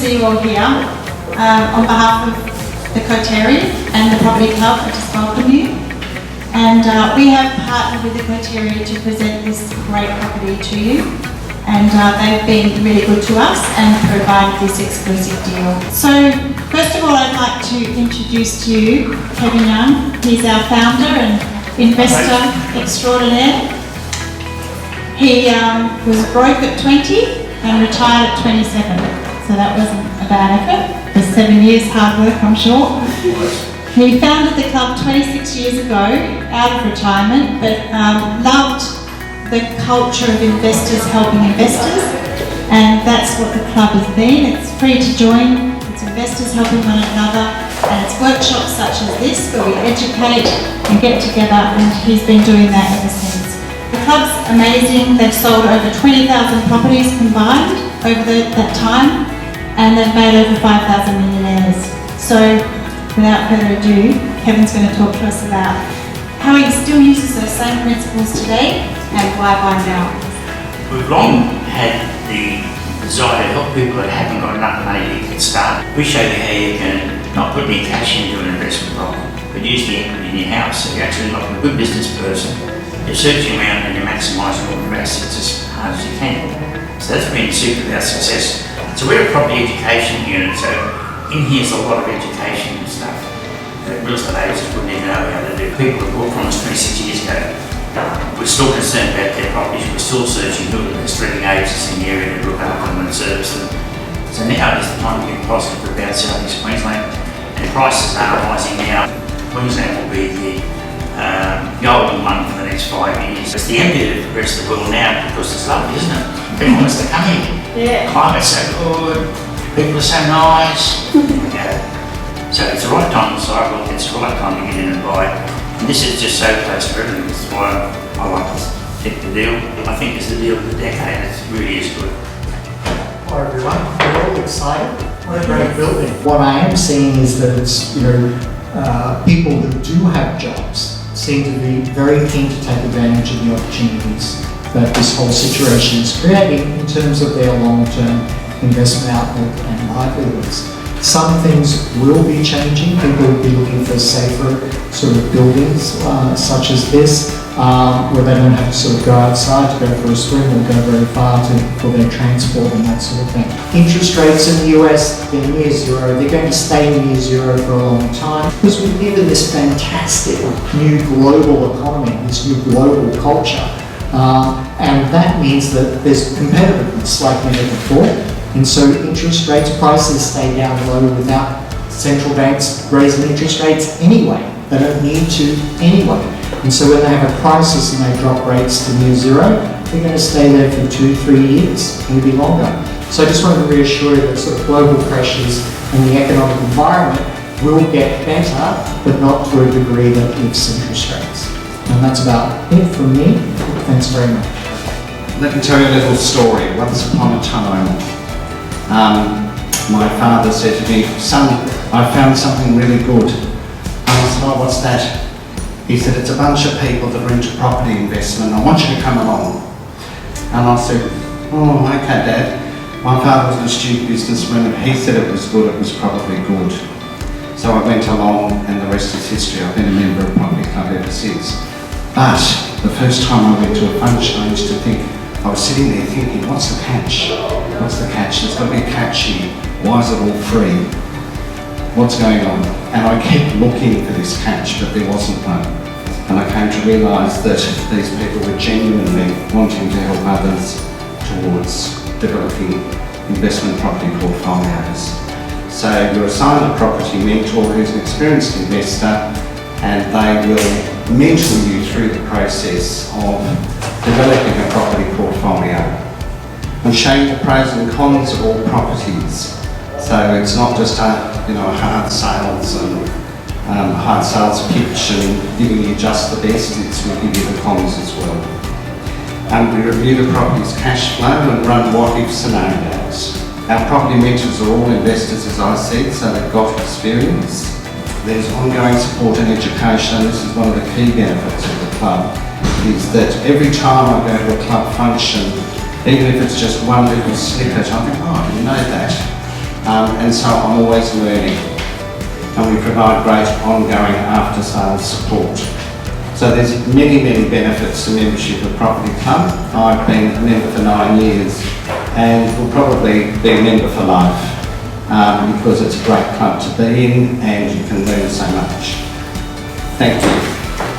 see you all here. On behalf of the Coterie and the Property Club, I just welcome you. And we have partnered with the Coterie to present this great property to you. And they've been really good to us and provided this exclusive deal. So, first of all, I'd like to introduce to you Kevin Young. He's our founder and investor extraordinaire. He was broke at 20 and retired at 27, so that wasn't a bad effort. For 7 years hard work, I'm sure. He founded the club 26 years ago, out of retirement, but loved the culture of investors helping investors, and that's what the club has been. It's free to join, it's investors helping one another, and it's workshops such as this where we educate and get together, and he's been doing that ever since. The club's amazing. They've sold over 20,000 properties combined over that time, and they've made over 5,000 millionaires. So, without further ado, Kevin's going to talk to us about how he still uses those same principles today and why buy now. We've long had the desire to help people that haven't got enough money to get started. We show you how you can not put any cash into an investment property, but use the equity in your house. So you're actually like a good business person. You're searching around and you're maximising all your assets as hard as you can. So that's been the secret of our success. So we're a property education unit, so in here's a lot of education and stuff that real estate agents wouldn't even know how to do. People that bought from us 26 years ago, we're still concerned about their properties. We're still searching who are the best renting agents in the area to look after them and service them. So now is the time to get positive about South East Queensland, and prices are rising now. Queensland will be the golden one for the next 5 years. It's the envy of the rest of the world now because it's lovely, isn't it? People wants to come here. Yeah. Climate's so good, people are so nice. So it's the right time to cycle, it's the right time to get in and buy. And this is just so close to everything. That's why I like to pick the deal. I think it's the deal of the decade. It really is good. Hi everyone, we're all excited. What a great building. What I am seeing is that it's, people that do have jobs seem to be very keen to take advantage of the opportunities that this whole situation is creating in terms of their long-term investment outlook and livelihoods. Some things will be changing. People will be looking for safer sort of buildings such as this, where they don't have to sort of go outside to go for a swim or go very far for their transport and that sort of thing. Interest rates in the US in near zero. They're going to stay near zero for a long time because we live in this fantastic new global economy, this new global culture. And that means that there's competitiveness like never before. And so interest rates, prices stay down low without central banks raising interest rates anyway. They don't need to anyway. And so when they have a crisis and they drop rates to near zero, they're going to stay there for 2-3 years, maybe longer. So I just want to reassure you that sort of global pressures and the economic environment will get better, but not to a degree that lifts interest rates. And that's about it from me. Thanks very much. Let me tell you a little story. Once upon a time, my father said to me, "Son, I found something really good." And I said, "Oh, what's that?" He said, "It's a bunch of people that are into property investment. I want you to come along." And I said, "Oh, okay, Dad." My father was an astute businessman. If he said it was good, it was probably good. So I went along, and the rest is history. I've been a member of Property Club ever since. But the first time I went to a function, I used to think, I was sitting there thinking, what's the catch? What's the catch? There's got to be a catch here. Why is it all free? What's going on? And I kept looking for this catch, but there wasn't one. And I came to realise that these people were genuinely wanting to help others towards developing investment property portfolios. So you're assigned a property mentor who's an experienced investor, and they will mentor you through the process of developing a property portfolio and show you the pros and cons of all properties. So it's not just a hard sales and hard sales pitch and giving you just the best, it's we'll give you the cons as well. We review the property's cash flow and run what-if scenarios. Our property mentors are all investors, as I said, so they've got experience. There's ongoing support and education, and this is one of the key benefits of the club, is that every time I go to a club function, even if it's just one little snippet, I think, oh, I didn't know that. and so I'm always learning. And we provide great ongoing after-sales support. So there's many, many benefits to membership of Property Club. I've been a member for 9 years and will probably be a member for life because it's a great club to be in and you can learn so much. Thank you.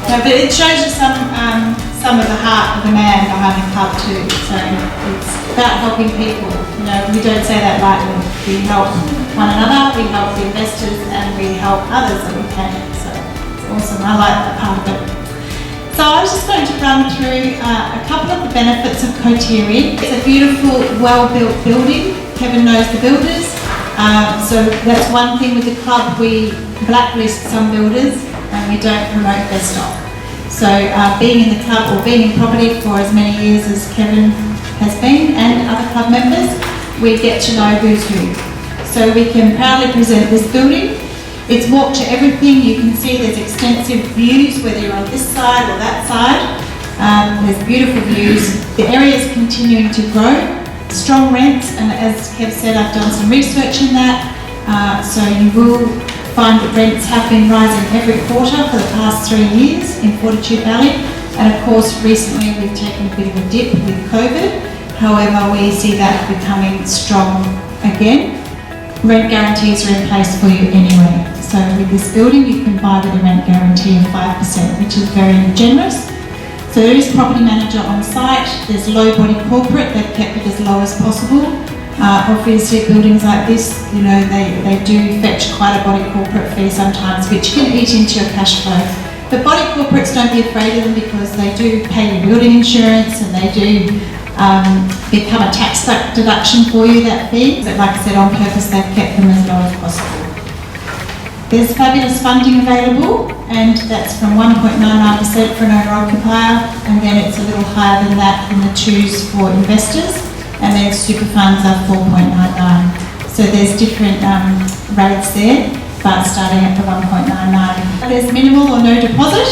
No, but it shows you some of the heart of the man behind the club too. So it's about helping people. You know, we don't say that lightly. We help one another, we help the investors, and we help others that we can. So it's awesome. I like that part of it. So I was just going to run through a couple of the benefits of Coterie. It's a beautiful, well-built building. Kevin knows the builders. So that's one thing with the club. We blacklist some builders and we don't promote their stock. So being in the club or being in property for as many years as Kevin has been and other club members, we get to know who's who. So we can proudly present this building. It's walk to everything. You can see there's extensive views, whether you're on this side or that side. There's beautiful views. The area is continuing to grow. Strong rents, and as Kev said, I've done some research in that. So you will find that rents have been rising every quarter for the past 3 years in Fortitude Valley. And of course, recently we've taken a bit of a dip with COVID. However, we see that becoming strong again. Rent guarantees are in place for you anyway. So with this building, you can buy with a rent guarantee of 5%, which is very generous. So there is property manager on site. There's low body corporate. They've kept it as low as possible. Obviously, buildings like this, you know, they do fetch quite a body corporate fee sometimes, which can eat into your cash flow. But body corporates, don't be afraid of them because they do pay your building insurance and they do become a tax deduction for you, that fee. But like I said, on purpose, they've kept them as low as possible. There's fabulous funding available, and that's from 1.99% for an owner-occupier, and then it's a little higher than that in the twos for investors, and then super funds are 4.99. So there's different rates there, but starting at the 1.99. There's minimal or no deposit.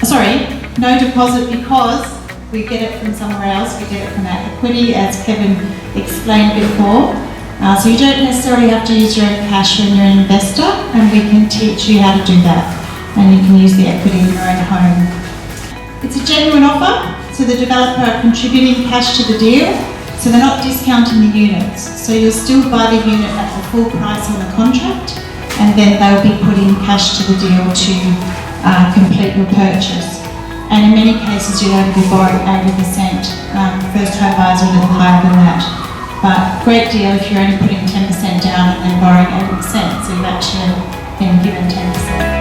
Sorry, no deposit because we get it from somewhere else. We get it from our equity, as Kevin explained before. So you don't necessarily have to use your own cash when you're an investor, and we can teach you how to do that. And you can use the equity in your own home. It's a genuine offer, so the developer are contributing cash to the deal, so they're not discounting the units. So you'll still buy the unit at the full price on the contract, and then they'll be putting cash to the deal to complete your purchase. And in many cases, you'll only be borrowing 80%. First home buyers are a little higher than that. But great deal if you're only putting 10% down and then borrowing 80%, so you've actually been given 10%.